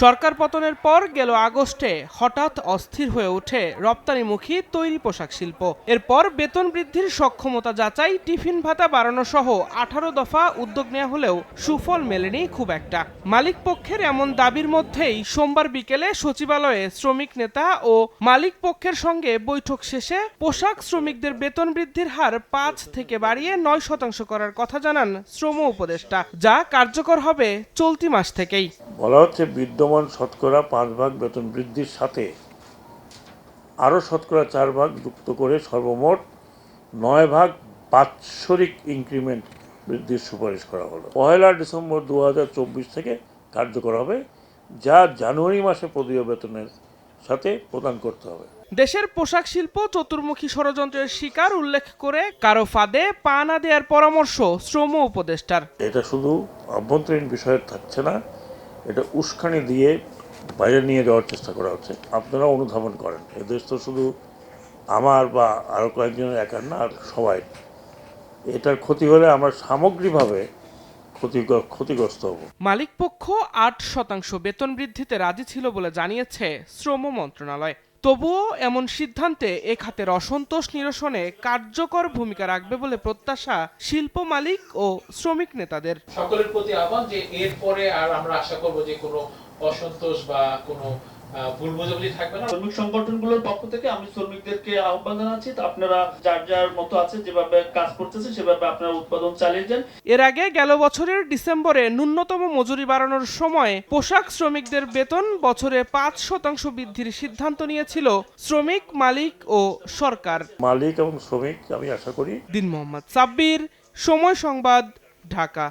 সরকার পতনের পর গেল আগস্টে হঠাৎ অস্থির হয়ে ওঠে রপ্তানিমুখী তৈরি পোশাক শিল্প। এরপর বেতন বৃদ্ধির সক্ষমতা যাচাই, টিফিন ভাতা বাড়ানো সহ 18 দফা উদ্যোগ নেওয়া হলেও সুফল মেলেনি খুব একটা। মালিক পক্ষের এমন দাবির মধ্যেই সোমবার বিকেলে সচিবালয়ে শ্রমিক নেতা ও মালিক পক্ষের সঙ্গে বৈঠক শেষে পোশাক শ্রমিকদের বেতন বৃদ্ধির হার 5 থেকে বাড়িয়ে 9% করার কথা জানান শ্রম উপদেষ্টা, যা কার্যকর হবে চলতি মাস থেকেই। বলা হচ্ছে বিদ্যমান শতকরা 5 ভাগ বেতন বৃদ্ধির সাথে আরও শতকরা 4 ভাগ যুক্ত করে সর্বমোট 9 ভাগ বাৎসরিক ইনক্রিমেন্ট বৃদ্ধির সুপারিশ করা হলো। 1 ডিসেম্বর 2024 থেকে কার্যকর হবে, যা জানুয়ারি মাসে পদীয় বেতনের সাথে প্রদান করতে হবে। দেশের পোশাক শিল্প চতুর্মুখী ষড়যন্ত্রের শিকার উল্লেখ করে কারো ফাঁদে পা না দেওয়ার পরামর্শ শ্রম উপদেষ্টার। এটা শুধু অভ্যন্তরীণ বিষয়ে থাকছে না, এটা উস্কানি দিয়ে বাইরে নিয়ে যাওয়ার চেষ্টা করা হচ্ছে। আপনারা অনুধাবন করেন, এদেশ তো শুধু আমার বা আরও কয়েকজনের একার না, আর সবাই। এটার ক্ষতি হলে আমরা সামগ্রিকভাবে ক্ষতিগ্রস্ত হব। মালিক পক্ষ 8% বেতন বৃদ্ধিতে রাজি ছিল বলে জানিয়েছে শ্রম মন্ত্রণালয়। তবুও এমন সিদ্ধান্তে এ খাতের অসন্তোষ নিরসনে কার্যকর ভূমিকা রাখবে বলে প্রত্যাশা শিল্প মালিক ও শ্রমিক নেতাদের। সকলের প্রতি আহ্বান যে এরপরে আর আমরা আশা করব যে কোনো অসন্তোষ বা কোনো ভুল বোঝাবুঝি থাকবে না। শ্রমিক সংগঠনগুলোর পক্ষ থেকে আমি শ্রমিকদেরকে আহ্বান জানাচ্ছি, আপনারা যার যার মতো আছে যেভাবে কাজ করতেছেন সেভাবে আপনারা উৎপাদন চালিয়ে যান। এর আগে গেল বছরের ডিসেম্বরে ন্যূনতম মজুরি বাড়ানোর সময় পোশাক শ্রমিকদের বেতন বছরে 5% বৃদ্ধির সিদ্ধান্ত নিয়েছিল শ্রমিক, মালিক ও সরকার। মালিক এবং শ্রমিক, আমি আশা করি। দিন মোহাম্মদ সাব্বির, সময় সংবাদ, ঢাকা।